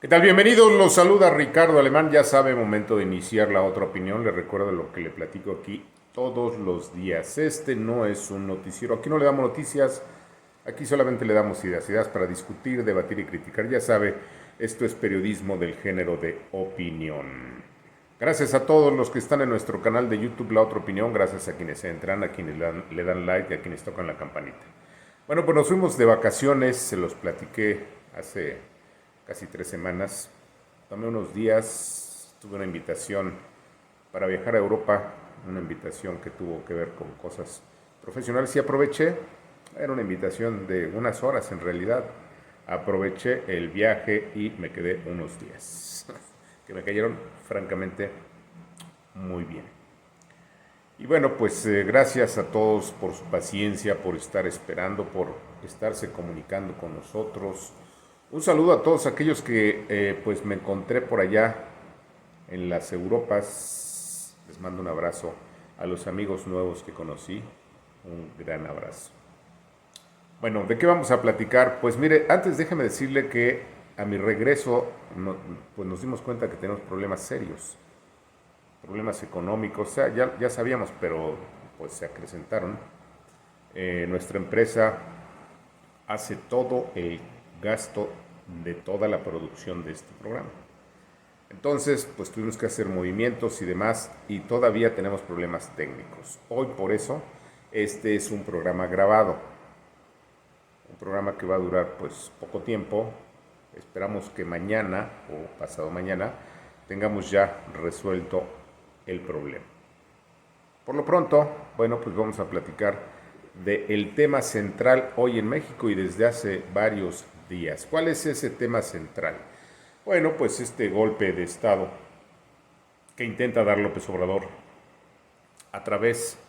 ¿Qué tal? Bienvenidos, los saluda Ricardo Alemán. Ya sabe, momento de iniciar la otra opinión. Le recuerdo lo que le platico aquí todos los días. Este no es un noticiero. Aquí no le damos noticias. Aquí solamente le damos ideas para discutir, debatir y criticar. Ya sabe, esto es periodismo del género de opinión. Gracias a todos los que están en nuestro canal de YouTube La Otra Opinión. Gracias a quienes entran, a quienes le dan like y a quienes tocan la campanita. Bueno, pues nos fuimos de vacaciones. Se los platiqué hace casi 3 semanas. Tomé unos días, tuve una invitación para viajar a Europa, una invitación que tuvo que ver con cosas profesionales y aproveché, era una invitación de unas horas en realidad, aproveché el viaje y me quedé unos días, que me cayeron francamente muy bien. Y bueno, pues gracias a todos por su paciencia, por estar esperando, por estarse comunicando con nosotros. Un saludo a todos aquellos que pues me encontré por allá en las Europas. Les mando un abrazo. A los amigos nuevos que conocí, un gran abrazo. Bueno, ¿de qué vamos a platicar? Pues mire, antes déjeme decirle que a mi regreso pues nos dimos cuenta que tenemos problemas serios, problemas económicos. O sea, ya sabíamos, pero pues se acrecentaron. Nuestra empresa hace todo el gasto de toda la producción de este programa. Entonces, pues tuvimos que hacer movimientos y demás y todavía tenemos problemas técnicos. Hoy por eso, este es un programa grabado, un programa que va a durar pues poco tiempo. Esperamos que mañana o pasado mañana tengamos ya resuelto el problema. Por lo pronto, bueno, pues vamos a platicar del tema central hoy en México y desde hace varios días. ¿Cuál es ese tema central? Bueno, pues este golpe de Estado que intenta dar López Obrador a través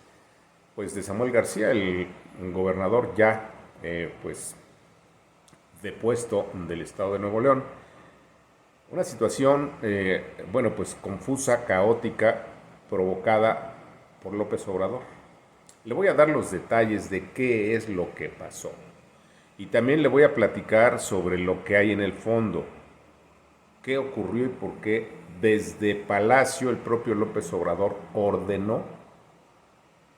pues de Samuel García, el gobernador ya pues depuesto del estado de Nuevo León. Una situación bueno, pues confusa, caótica, provocada por López Obrador. Le voy a dar los detalles de qué es lo que pasó. Y también le voy a platicar sobre lo que hay en el fondo, qué ocurrió y por qué desde Palacio el propio López Obrador ordenó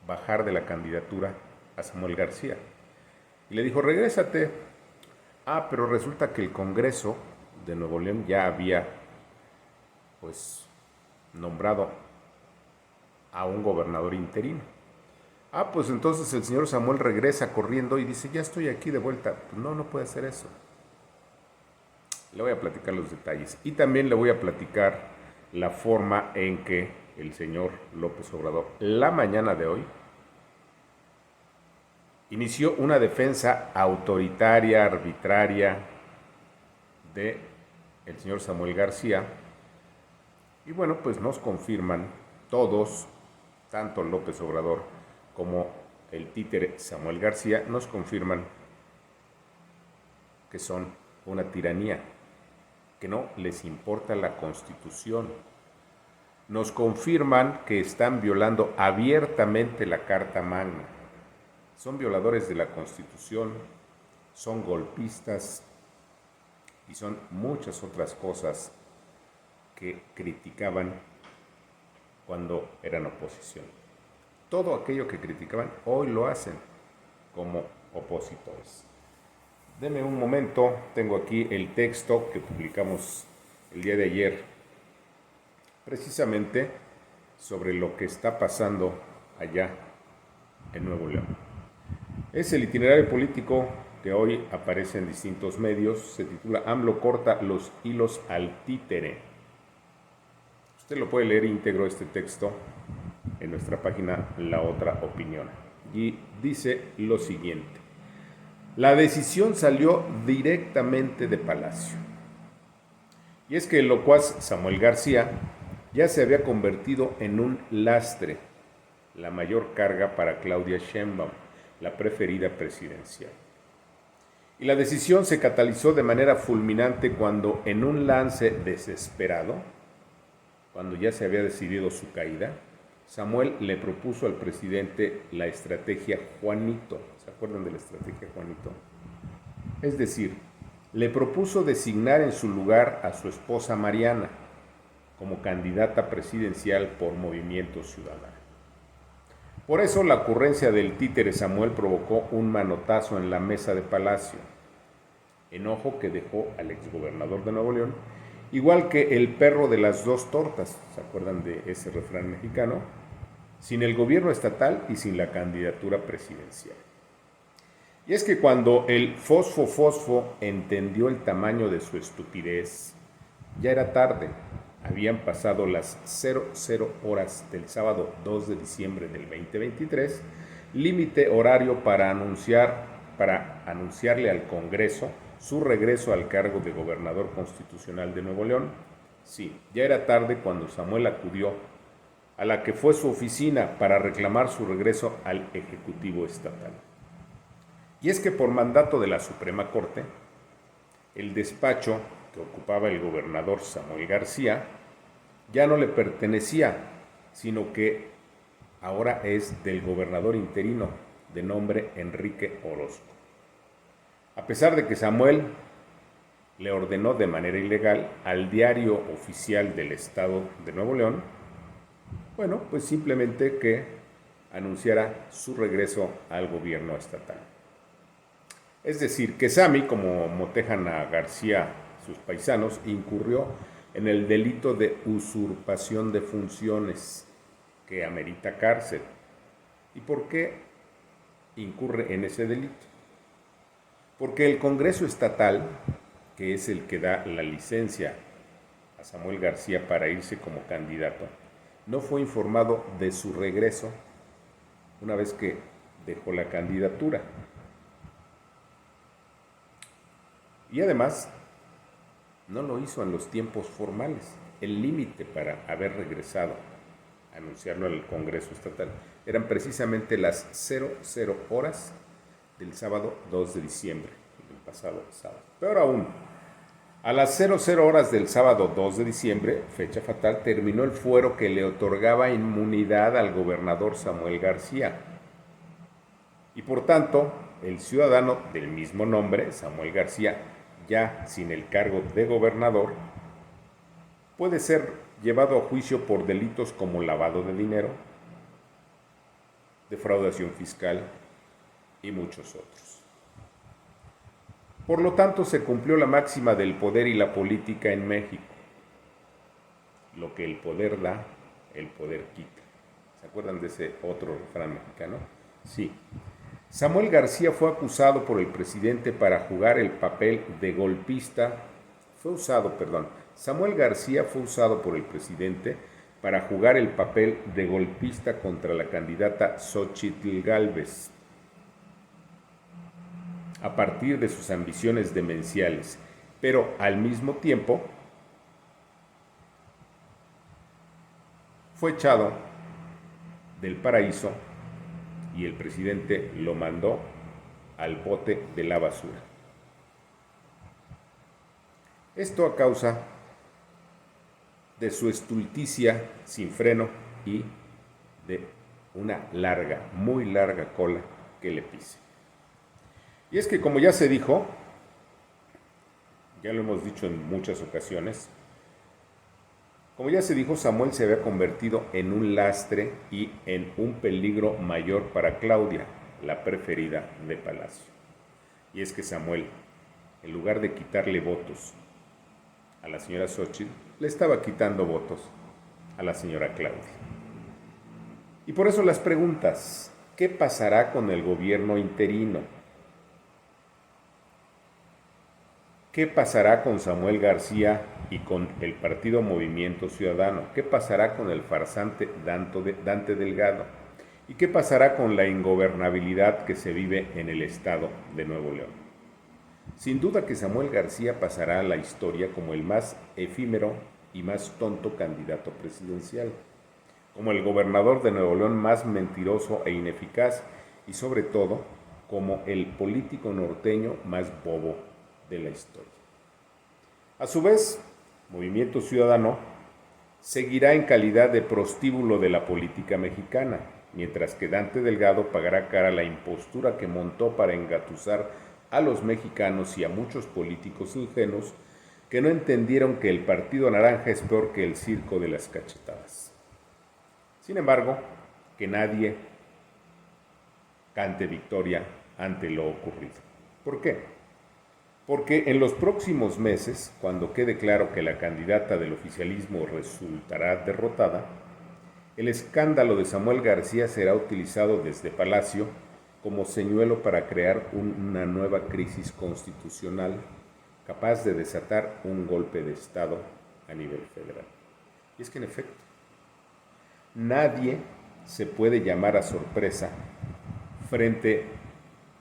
bajar de la candidatura a Samuel García. Y le dijo, regrésate. Pero resulta que el Congreso de Nuevo León ya había pues nombrado a un gobernador interino. Pues entonces el señor Samuel regresa corriendo y dice, ya estoy aquí de vuelta. Pues no puede hacer eso. Le voy a platicar los detalles. Y también le voy a platicar la forma en que el señor López Obrador, la mañana de hoy, inició una defensa autoritaria, arbitraria de el señor Samuel García. Y bueno, pues nos confirman todos, tanto López Obrador como el títere Samuel García, nos confirman que son una tiranía, que no les importa la Constitución. Nos confirman que están violando abiertamente la Carta Magna. Son violadores de la Constitución, son golpistas y son muchas otras cosas que criticaban cuando eran oposición. Todo aquello que criticaban, hoy lo hacen como opositores. Deme un momento, tengo aquí el texto que publicamos el día de ayer, precisamente sobre lo que está pasando allá en Nuevo León. Es el itinerario político que hoy aparece en distintos medios, se titula AMLO corta los hilos al títere. Usted lo puede leer íntegro este texto en nuestra página La Otra Opinión. Y dice lo siguiente. La decisión salió directamente de Palacio. Y es que el locuaz Samuel García ya se había convertido en un lastre, la mayor carga para Claudia Sheinbaum, la preferida presidencial. Y la decisión se catalizó de manera fulminante cuando en un lance desesperado, cuando ya se había decidido su caída, Samuel le propuso al presidente la estrategia Juanito. ¿Se acuerdan de la estrategia Juanito? Es decir, le propuso designar en su lugar a su esposa Mariana como candidata presidencial por Movimiento Ciudadano. Por eso la ocurrencia del títere Samuel provocó un manotazo en la mesa de Palacio, enojo que dejó al exgobernador de Nuevo León, igual que el perro de las dos tortas, ¿se acuerdan de ese refrán mexicano? Sin el gobierno estatal y sin la candidatura presidencial. Y es que cuando el Fosfo entendió el tamaño de su estupidez, ya era tarde. Habían pasado las 00 horas del sábado 2 de diciembre del 2023, límite horario para anunciarle al Congreso su regreso al cargo de gobernador constitucional de Nuevo León. Sí, ya era tarde cuando Samuel acudió a la que fue su oficina para reclamar su regreso al Ejecutivo Estatal. Y es que por mandato de la Suprema Corte, el despacho que ocupaba el gobernador Samuel García ya no le pertenecía, sino que ahora es del gobernador interino de nombre Enrique Orozco. A pesar de que Samuel le ordenó de manera ilegal al diario oficial del Estado de Nuevo León, bueno, pues simplemente que anunciara su regreso al gobierno estatal. Es decir, que Sammy, como motejan a García sus paisanos, incurrió en el delito de usurpación de funciones que amerita cárcel. ¿Y por qué incurre en ese delito? Porque el Congreso Estatal, que es el que da la licencia a Samuel García para irse como candidato, no fue informado de su regreso una vez que dejó la candidatura. Y además, no lo hizo en los tiempos formales. El límite para haber regresado a anunciarlo al Congreso Estatal eran precisamente las 00 horas del sábado 2 de diciembre, del pasado sábado. Peor aún, a las 00 horas del sábado 2 de diciembre, fecha fatal, terminó el fuero que le otorgaba inmunidad al gobernador Samuel García. Y por tanto, el ciudadano del mismo nombre, Samuel García, ya sin el cargo de gobernador, puede ser llevado a juicio por delitos como lavado de dinero, defraudación fiscal y muchos otros. Por lo tanto, se cumplió la máxima del poder y la política en México. Lo que el poder da, el poder quita. ¿Se acuerdan de ese otro refrán mexicano? Sí. Samuel García fue acusado por el presidente para jugar el papel de golpista. Samuel García fue usado por el presidente para jugar el papel de golpista contra la candidata Xóchitl Gálvez, a partir de sus ambiciones demenciales, pero al mismo tiempo fue echado del paraíso y el presidente lo mandó al bote de la basura. Esto a causa de su estulticia sin freno y de una larga, muy larga cola que le pise. Y es que, como ya se dijo, ya lo hemos dicho en muchas ocasiones, como ya se dijo, Samuel se había convertido en un lastre y en un peligro mayor para Claudia, la preferida de Palacio. Y es que Samuel, en lugar de quitarle votos a la señora Xóchitl, le estaba quitando votos a la señora Claudia. Y por eso las preguntas: ¿qué pasará con el gobierno interino? ¿Qué pasará con Samuel García y con el partido Movimiento Ciudadano? ¿Qué pasará con el farsante Dante Delgado? ¿Y qué pasará con la ingobernabilidad que se vive en el estado de Nuevo León? Sin duda que Samuel García pasará a la historia como el más efímero y más tonto candidato presidencial, como el gobernador de Nuevo León más mentiroso e ineficaz, y sobre todo como el político norteño más bobo de la historia. A su vez, Movimiento Ciudadano seguirá en calidad de prostíbulo de la política mexicana, mientras que Dante Delgado pagará cara a la impostura que montó para engatusar a los mexicanos y a muchos políticos ingenuos que no entendieron que el Partido Naranja es peor que el circo de las cachetadas. Sin embargo, que nadie cante victoria ante lo ocurrido. ¿Por qué? Porque en los próximos meses, cuando quede claro que la candidata del oficialismo resultará derrotada, el escándalo de Samuel García será utilizado desde Palacio como señuelo para crear una nueva crisis constitucional capaz de desatar un golpe de Estado a nivel federal. Y es que en efecto, nadie se puede llamar a sorpresa frente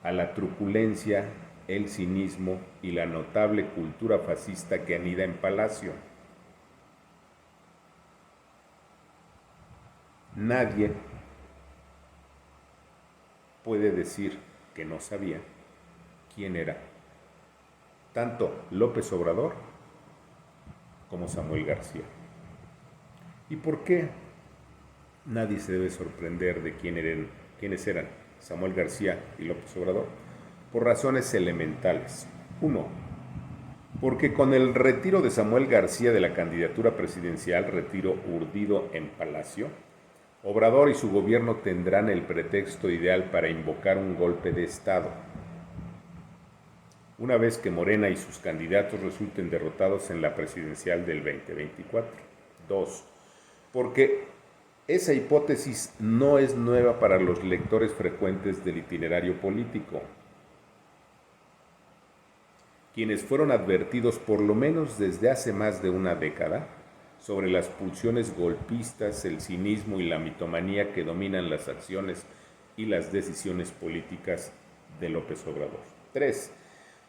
a la truculencia, el cinismo y la notable cultura fascista que anida en Palacio. Nadie puede decir que no sabía quién era tanto López Obrador como Samuel García. ¿Y por qué nadie se debe sorprender de quiénes eran Samuel García y López Obrador? Por razones elementales. Uno, porque con el retiro de Samuel García de la candidatura presidencial, retiro urdido en Palacio, Obrador y su gobierno tendrán el pretexto ideal para invocar un golpe de Estado. Una vez que Morena y sus candidatos resulten derrotados en la presidencial del 2024. Dos, porque esa hipótesis no es nueva para los lectores frecuentes del itinerario político, quienes fueron advertidos por lo menos desde hace más de una década sobre las pulsiones golpistas, el cinismo y la mitomanía que dominan las acciones y las decisiones políticas de López Obrador. 3.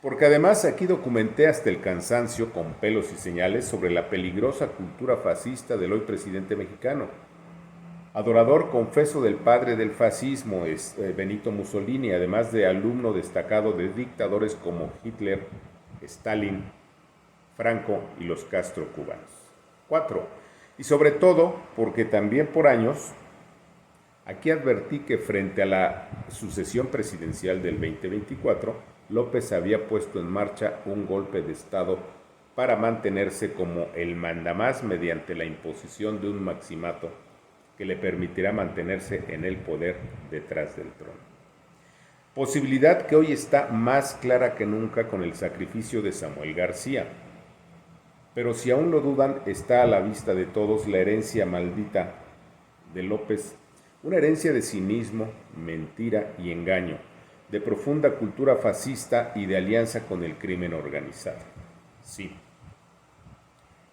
Porque además aquí documenté hasta el cansancio, con pelos y señales, sobre la peligrosa cultura fascista del hoy presidente mexicano. Adorador confeso del padre del fascismo es Benito Mussolini, además de alumno destacado de dictadores como Hitler, Stalin, Franco y los Castro cubanos. 4. Y sobre todo, porque también por años, aquí advertí que frente a la sucesión presidencial del 2024, López había puesto en marcha un golpe de Estado para mantenerse como el mandamás mediante la imposición de un maximato que le permitirá mantenerse en el poder detrás del trono. Posibilidad que hoy está más clara que nunca con el sacrificio de Samuel García. Pero si aún lo dudan, está a la vista de todos la herencia maldita de López, una herencia de cinismo, mentira y engaño, de profunda cultura fascista y de alianza con el crimen organizado. Sí.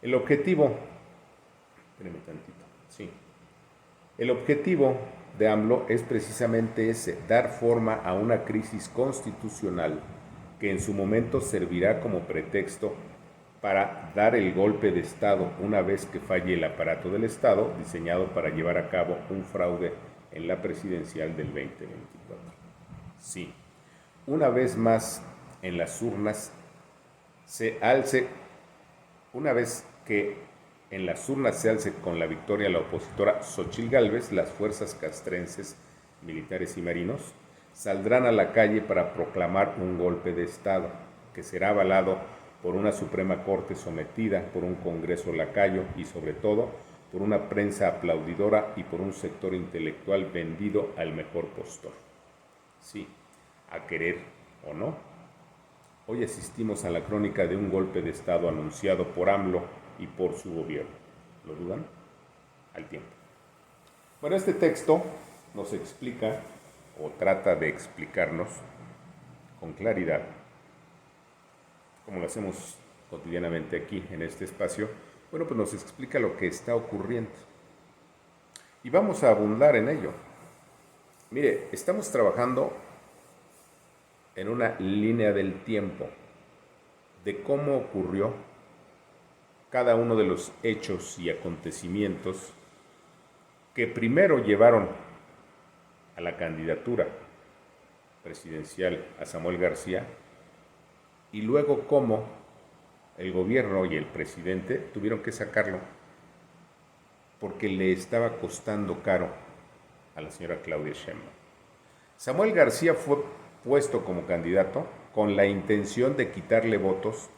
El objetivo de AMLO es precisamente ese, dar forma a una crisis constitucional que en su momento servirá como pretexto para dar el golpe de Estado una vez que falle el aparato del Estado diseñado para llevar a cabo un fraude en la presidencial del 2024. Sí, una vez más en las urnas una vez que en las urnas se alce con la victoria la opositora Xóchitl Gálvez, las fuerzas castrenses, militares y marinos, saldrán a la calle para proclamar un golpe de Estado que será avalado por una Suprema Corte sometida, por un Congreso lacayo y sobre todo por una prensa aplaudidora y por un sector intelectual vendido al mejor postor. Sí, a querer o no. Hoy asistimos a la crónica de un golpe de Estado anunciado por AMLO y por su gobierno. ¿Lo dudan? Al tiempo. Bueno, este texto nos explica o trata de explicarnos con claridad, como lo hacemos cotidianamente aquí en este espacio, bueno, pues nos explica lo que está ocurriendo. Y vamos a abundar en ello. Mire, estamos trabajando en una línea del tiempo de cómo ocurrió cada uno de los hechos y acontecimientos que primero llevaron a la candidatura presidencial a Samuel García y luego cómo el gobierno y el presidente tuvieron que sacarlo porque le estaba costando caro a la señora Claudia Sheinbaum. Samuel García fue puesto como candidato con la intención de quitarle votos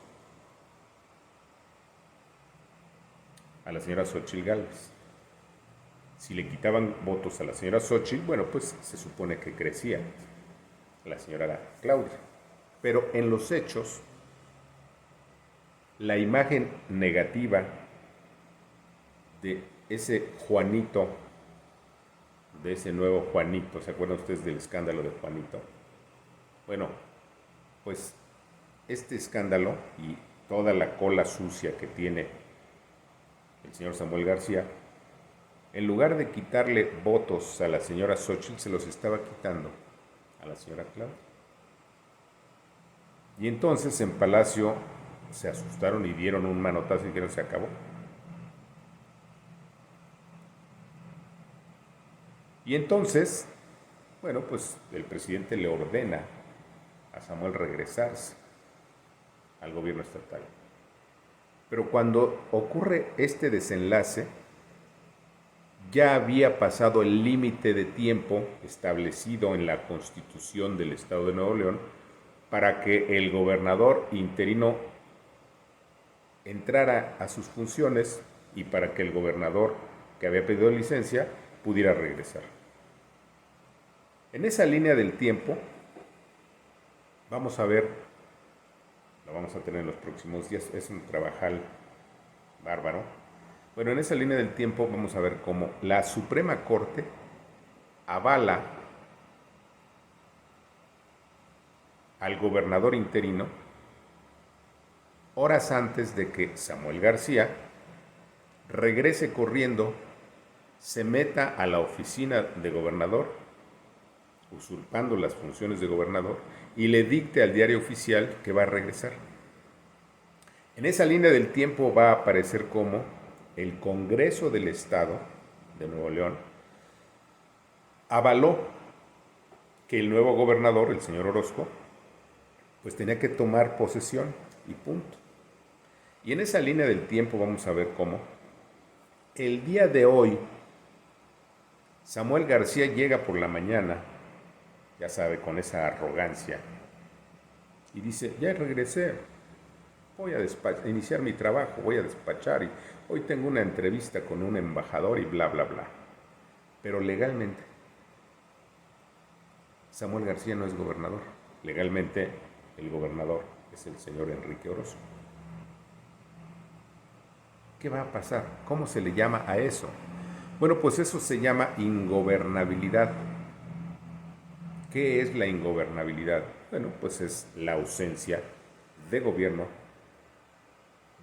a la señora Xóchitl Gálvez. Si le quitaban votos a la señora Xóchitl, bueno, pues se supone que crecía la señora Claudia. Pero en los hechos, la imagen negativa de ese Juanito, de ese nuevo Juanito, ¿se acuerdan ustedes del escándalo de Juanito? Bueno, pues este escándalo y toda la cola sucia que tiene el señor Samuel García, en lugar de quitarle votos a la señora Xóchitl, se los estaba quitando a la señora Claudia. Y entonces en Palacio se asustaron y dieron un manotazo y dijeron: se acabó. Y entonces, bueno, pues el presidente le ordena a Samuel regresarse al gobierno estatal. Pero cuando ocurre este desenlace, ya había pasado el límite de tiempo establecido en la Constitución del Estado de Nuevo León para que el gobernador interino entrara a sus funciones y para que el gobernador que había pedido licencia pudiera regresar. En esa línea del tiempo, vamos a ver, lo vamos a tener en los próximos días, es un trabajal bárbaro. Bueno, en esa línea del tiempo vamos a ver cómo la Suprema Corte avala al gobernador interino horas antes de que Samuel García regrese corriendo, se meta a la oficina de gobernador, usurpando las funciones de gobernador, y le dicte al diario oficial que va a regresar. En esa línea del tiempo va a aparecer como el Congreso del Estado de Nuevo León avaló que el nuevo gobernador, el señor Orozco, pues tenía que tomar posesión y punto. Y en esa línea del tiempo vamos a ver cómo el día de hoy Samuel García llega por la mañana, ya sabe, con esa arrogancia, y dice: ya regresé, voy a iniciar mi trabajo, voy a despachar y hoy tengo una entrevista con un embajador y bla, bla, bla. Pero legalmente, Samuel García no es gobernador. Legalmente, el gobernador es el señor Enrique Orozco. ¿Qué va a pasar? ¿Cómo se le llama a eso? Bueno, pues eso se llama ingobernabilidad. ¿Qué es la ingobernabilidad? Bueno, pues es la ausencia de gobierno,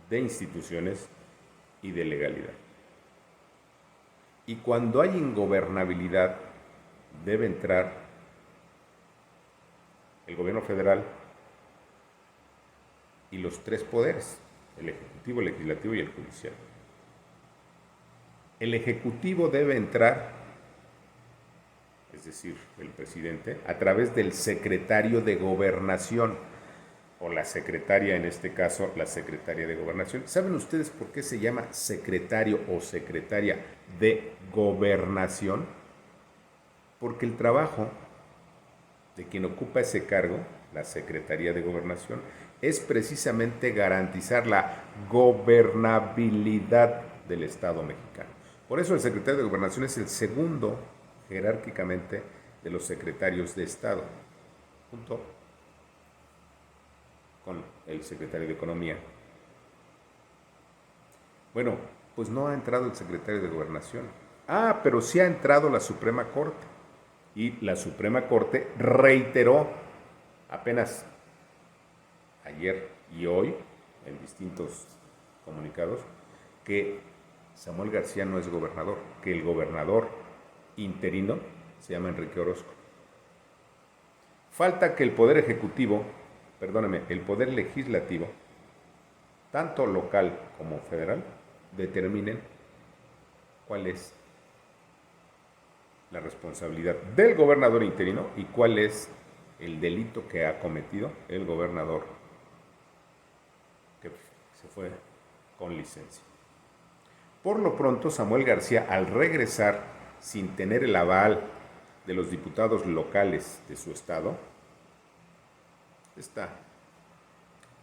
de instituciones y de legalidad. Y cuando hay ingobernabilidad, debe entrar el gobierno federal y los tres poderes: el ejecutivo, el legislativo y el judicial. El ejecutivo debe entrar, es decir, el presidente, a través del secretario de Gobernación, o la secretaria, en este caso, la secretaria de Gobernación. ¿Saben ustedes por qué se llama secretario o secretaria de Gobernación? Porque el trabajo de quien ocupa ese cargo, la Secretaría de Gobernación, es precisamente garantizar la gobernabilidad del Estado mexicano. Por eso el secretario de Gobernación es el segundo jerárquicamente de los secretarios de Estado, junto con el secretario de Economía. Bueno, pues no ha entrado el secretario de Gobernación. Pero sí ha entrado la Suprema Corte. Y la Suprema Corte reiteró apenas ayer y hoy, en distintos comunicados, que Samuel García no es gobernador, que el gobernador interino se llama Enrique Orozco. Falta que el Poder Ejecutivo, el Poder Legislativo, tanto local como federal, determinen cuál es la responsabilidad del gobernador interino y cuál es el delito que ha cometido el gobernador que se fue con licencia. Por lo pronto, Samuel García, al regresar sin tener el aval de los diputados locales de su estado, Está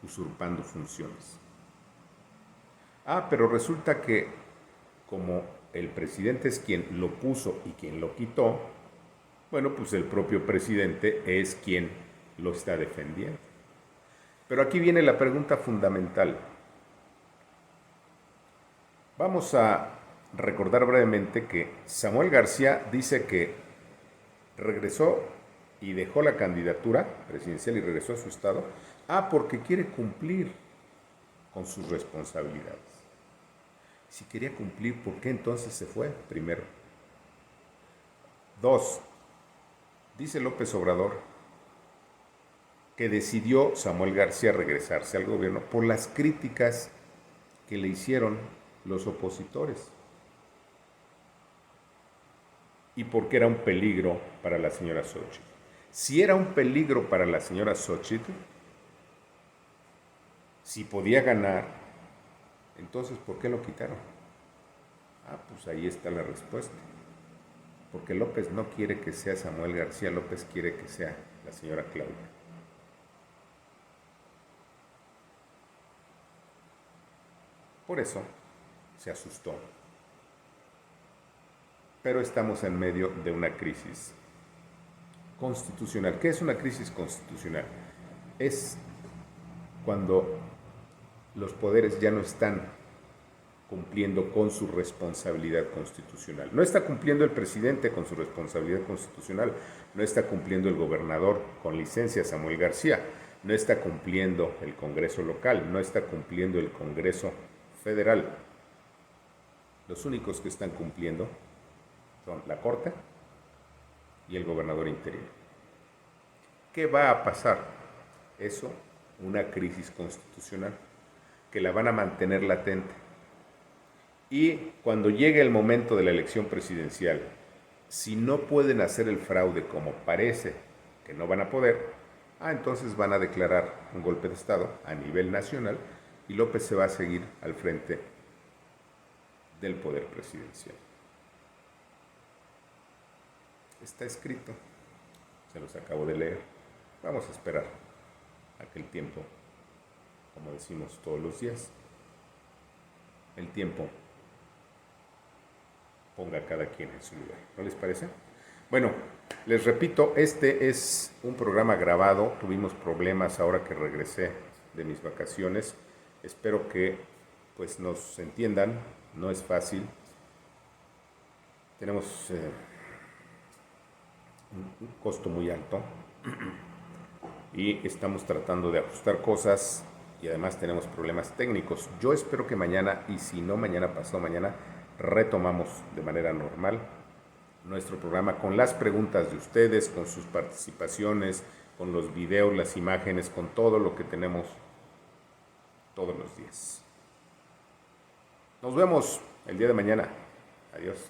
usurpando funciones. Pero resulta que como el presidente es quien lo puso y quien lo quitó, bueno, pues el propio presidente es quien lo está defendiendo. Pero aquí viene la pregunta fundamental. Vamos a recordar brevemente que Samuel García dice que regresó y dejó la candidatura presidencial y regresó a su estado, porque quiere cumplir con sus responsabilidades. Si quería cumplir, ¿por qué entonces se fue? Primero. 2. Dice López Obrador que decidió Samuel García regresarse al gobierno por las críticas que le hicieron los opositores y porque era un peligro para la señora Xóchitl. Si era un peligro para la señora Xóchitl, si podía ganar, entonces ¿por qué lo quitaron? Pues ahí está la respuesta. Porque López no quiere que sea Samuel García, López quiere que sea la señora Claudia. Por eso se asustó. Pero estamos en medio de una crisis constitucional. ¿Qué es una crisis constitucional? Es cuando los poderes ya no están cumpliendo con su responsabilidad constitucional. No está cumpliendo el presidente con su responsabilidad constitucional, no está cumpliendo el gobernador con licencia Samuel García, no está cumpliendo el Congreso local, no está cumpliendo el Congreso federal. Los únicos que están cumpliendo son la Corte y el gobernador interino. ¿Qué va a pasar? Eso, una crisis constitucional que la van a mantener latente. Y cuando llegue el momento de la elección presidencial, si no pueden hacer el fraude como parece que no van a poder, entonces van a declarar un golpe de Estado a nivel nacional y López se va a seguir al frente del poder presidencial. Está escrito, se los acabo de leer. Vamos a esperar a que el tiempo, como decimos todos los días, el tiempo ponga a cada quien en su lugar. ¿No les parece? Bueno, les repito, este es un programa grabado. Tuvimos problemas ahora que regresé de mis vacaciones. Espero que pues nos entiendan. No es fácil. Tenemos un costo muy alto y estamos tratando de ajustar cosas y además tenemos problemas técnicos. Yo espero que mañana, y si no mañana, pasado mañana, retomamos de manera normal nuestro programa con las preguntas de ustedes, con sus participaciones, con los videos, las imágenes, con todo lo que tenemos todos los días. Nos vemos el día de mañana. Adiós.